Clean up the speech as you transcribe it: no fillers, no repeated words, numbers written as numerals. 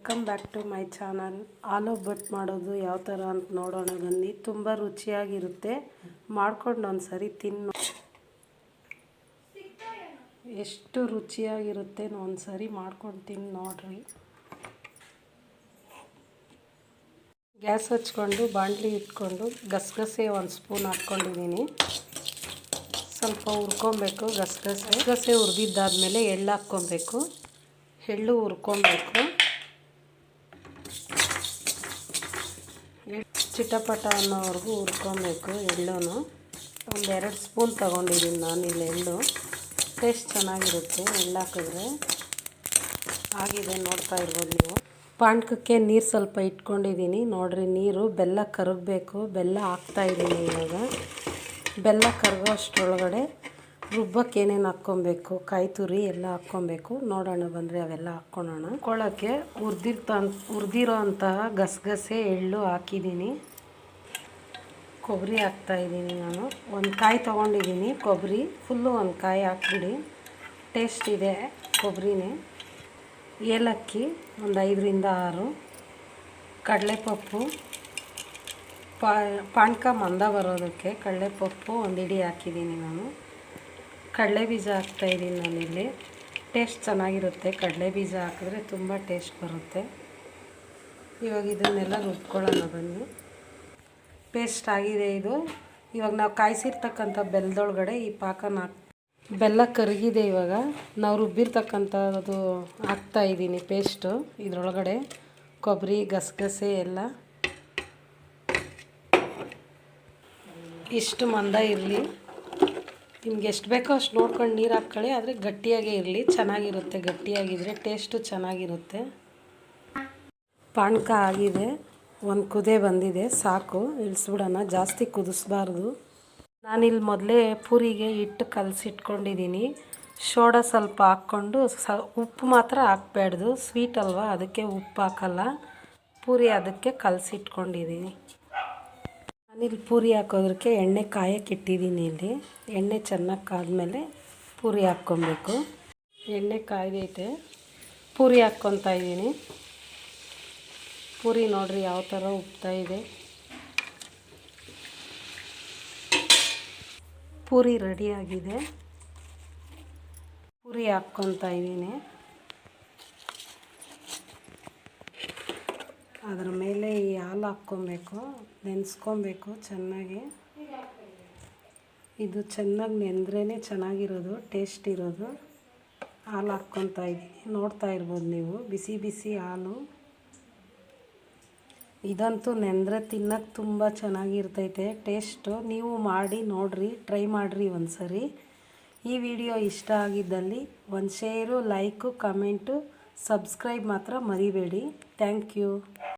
Welcome back to my channel. Aloo ಬಟ್ ಮಾಡೋದು ಯಾವ ಥರ ಅಂತ ನೋಡೋಣ ಬನ್ನಿ. ತುಂಬ ರುಚಿಯಾಗಿರುತ್ತೆ. ಮಾಡ್ಕೊಂಡು ಒಂದು ಸರಿ ತಿನ್ನು, ಎಷ್ಟು ರುಚಿಯಾಗಿರುತ್ತೆ ಒಂದು ಸರಿ ಮಾಡ್ಕೊಂಡು ತಿನ್ನು ನೋಡ್ರಿ. ಗ್ಯಾಸ್ ಹಚ್ಕೊಂಡು ಬಾಣಲಿ ಇಟ್ಕೊಂಡು ಗಸಗಸೆ ಒಂದು ಸ್ಪೂನ್ ಹಾಕ್ಕೊಂಡಿದ್ದೀನಿ. ಸ್ವಲ್ಪ ಹುರ್ಕೊಬೇಕು. ಗಸಗಸೆ ಹುರಿದಿದ್ದಾದಮೇಲೆ ಎಳ್ಳು ಹಾಕ್ಕೊಬೇಕು. ಎಳ್ಳು ಹುರ್ಕೊಬೇಕು. ಚಿಟಪಟ ಅನ್ನೋವರೆಗೂ ಹುರ್ಕೊಬೇಕು. ಎಳ್ಳನ್ನು ಒಂದು 2 ಸ್ಪೂನ್ ತೊಗೊಂಡಿದ್ದೀನಿ ನಾನು. ಇಲ್ಲಿ ಎಳ್ಳು ಟೇಸ್ಟ್ ಚೆನ್ನಾಗಿರುತ್ತೆ ಎಳ್ಳು ಹಾಕಿದ್ರೆ. ಆಗಿದೆ ನೋಡ್ತಾ ಇರ್ಬೋದು ನೀವು. ಪಾನಕಕ್ಕೆ ನೀರು ಸ್ವಲ್ಪ ಇಟ್ಕೊಂಡಿದ್ದೀನಿ ನೋಡಿರಿ. ನೀರು ಬೆಲ್ಲ ಕರಗಬೇಕು. ಬೆಲ್ಲ ಹಾಕ್ತಾಯಿದ್ದೀನಿ ಇವಾಗ. ಬೆಲ್ಲ ಕರಗೋ ಅಷ್ಟರೊಳಗಡೆ ರುಬ್ಬಕ್ಕೆ ಏನೇನು ಹಾಕ್ಕೊಬೇಕು, ಕಾಯಿ ತುರಿ ಎಲ್ಲ ಹಾಕ್ಕೊಬೇಕು. ನೋಡೋಣ ಬಂದರೆ ಅವೆಲ್ಲ ಹಾಕ್ಕೊಳ್ಳೋಣ. ಹಾಕ್ಕೊಳ್ಳೋಕ್ಕೆ ಹುರಿದಿರೋ ಅಂತಹ ಗಸಗಸೆ ಎಳ್ಳು ಹಾಕಿದ್ದೀನಿ. ಕೊಬ್ಬರಿ ಹಾಕ್ತಾಯಿದ್ದೀನಿ ನಾನು. ಒಂದು ಕಾಯಿ ತೊಗೊಂಡಿದ್ದೀನಿ ಕೊಬ್ಬರಿ. ಫುಲ್ಲು ಒಂದು ಕಾಯಿ ಹಾಕ್ಬಿಡಿ, ಟೇಸ್ಟ್ ಇದೆ ಕೊಬ್ಬರಿನೇ. ಏಲಕ್ಕಿ ಒಂದು 5ರಿಂದ 6, ಕಡಲೆಪಪ್ಪು, ಪಾನಕ ಮಂದ ಬರೋದಕ್ಕೆ ಕಡಲೆಪಪ್ಪು ಒಂದು ಹಿಡಿ ಹಾಕಿದ್ದೀನಿ ನಾನು. ಕಡಲೆ ಬೀಜ ಹಾಕ್ತಾಯಿದ್ದೀನಿ ನಾನಿಲ್ಲಿ. ಟೇಸ್ಟ್ ಚೆನ್ನಾಗಿರುತ್ತೆ. ಕಡಲೆ ಬೀಜ ಹಾಕಿದ್ರೆ ತುಂಬ ಟೇಸ್ಟ್ ಬರುತ್ತೆ. ಇವಾಗ ಇದನ್ನೆಲ್ಲ ರುಬ್ಕೊಳ್ಳೋಣ ಬನ್ನಿ. ಪೇಸ್ಟ್ ಆಗಿದೆ ಇದು. ಇವಾಗ ನಾವು ಕಾಯಿಸಿರ್ತಕ್ಕಂಥ ಬೆಲ್ಲದೊಳಗಡೆ ಈ ಪಾಕನ ಬೆಲ್ಲ ಕರಗಿದೆ. ಇವಾಗ ನಾವು ರುಬ್ಬಿರ್ತಕ್ಕಂಥದ್ದು ಹಾಕ್ತಾಯಿದ್ದೀನಿ ಪೇಸ್ಟು ಇದರೊಳಗಡೆ. ಕೊಬ್ಬರಿ, ಗಸಗಸೆ ಎಲ್ಲ ಇಷ್ಟು ಮಂದ ಇರಲಿ. ನಿಮ್ಗೆ ಎಷ್ಟು ಬೇಕೋ ಅಷ್ಟು ನೋಡ್ಕೊಂಡು ನೀರು ಹಾಕ್ಕೊಳ್ಳಿ. ಆದರೆ ಗಟ್ಟಿಯಾಗೇ ಇರಲಿ, ಚೆನ್ನಾಗಿರುತ್ತೆ. ಗಟ್ಟಿಯಾಗಿದ್ದರೆ ಟೇಸ್ಟು ಚೆನ್ನಾಗಿರುತ್ತೆ. ಪಾನಕ ಆಗಿದೆ, ಒಂದು ಕುದಿ ಬಂದಿದೆ, ಸಾಕು. ಇಳಿಸ್ಬಿಡೋಣ, ಜಾಸ್ತಿ ಕುದಿಸ್ಬಾರ್ದು. ನಾನಿಲ್ಲಿ ಮೊದಲೇ ಪೂರಿಗೆ ಹಿಟ್ಟು ಕಲಸಿಟ್ಕೊಂಡಿದ್ದೀನಿ. ಸೋಡಾ ಸ್ವಲ್ಪ ಹಾಕ್ಕೊಂಡು ಉಪ್ಪು ಮಾತ್ರ ಹಾಕ್ಬೇಡ್ದು, ಸ್ವೀಟ್ ಅಲ್ವಾ, ಅದಕ್ಕೆ ಉಪ್ಪು ಹಾಕಲ್ಲ. ಪೂರಿ ಅದಕ್ಕೆ ಕಲಸಿಟ್ಕೊಂಡಿದ್ದೀನಿ. ನಾನಿಲ್ಲಿ ಪೂರಿ ಹಾಕೋದಕ್ಕೆ ಎಣ್ಣೆ ಕಾಯಕ್ಕೆ ಇಟ್ಟಿದ್ದೀನಿ. ಇಲ್ಲಿ ಎಣ್ಣೆ ಚೆನ್ನಾಗಿ ಕಾದ್ಮೇಲೆ ಪೂರಿ ಹಾಕ್ಕೊಬೇಕು. ಎಣ್ಣೆ ಕಾಯ್ದೈತೆ, ಪೂರಿ ಹಾಕ್ಕೊತಾ ಇದ್ದೀನಿ. ಪೂರಿ ನೋಡಿರಿ ಯಾವ ಥರ ಉಬ್ತಾ ಇದೆ. ಪೂರಿ ರೆಡಿಯಾಗಿದೆ. ಪೂರಿ ಹಾಕ್ಕೊತಾ ಇದ್ದೀನಿ. ಅದರ ಮೇಲೆ ಈ ಹಾಲು ಹಾಕ್ಕೊಬೇಕು, ನೆನೆಸ್ಕೊಬೇಕು ಚೆನ್ನಾಗಿ. ಇದು ಚೆನ್ನಾಗಿ ನೆಂದ್ರೇ ಚೆನ್ನಾಗಿರೋದು, ಟೇಸ್ಟ್ ಇರೋದು. ಹಾಲು ಹಾಕ್ಕೊತಾ ಇದ್ದೀನಿ, ನೋಡ್ತಾ ಇರ್ಬೋದು ನೀವು. ಬಿಸಿ ಬಿಸಿ ಹಾಲು. ಇದಂತೂ ನೆಂದರೆ ತಿನ್ನೋಕ್ಕೆ ತುಂಬ ಚೆನ್ನಾಗಿರ್ತೈತೆ ಟೇಸ್ಟು. ನೀವು ಮಾಡಿ ನೋಡಿರಿ, ಟ್ರೈ ಮಾಡಿರಿ ಒಂದು ಸರಿ. ಈ ವಿಡಿಯೋ ಇಷ್ಟ ಆಗಿದ್ದಲ್ಲಿ ಒಂದು ಶೇರು, ಲೈಕು, ಕಮೆಂಟು, ಸಬ್ಸ್ಕ್ರೈಬ್ ಮಾತ್ರ ಮರಿಬೇಡಿ. Thank you.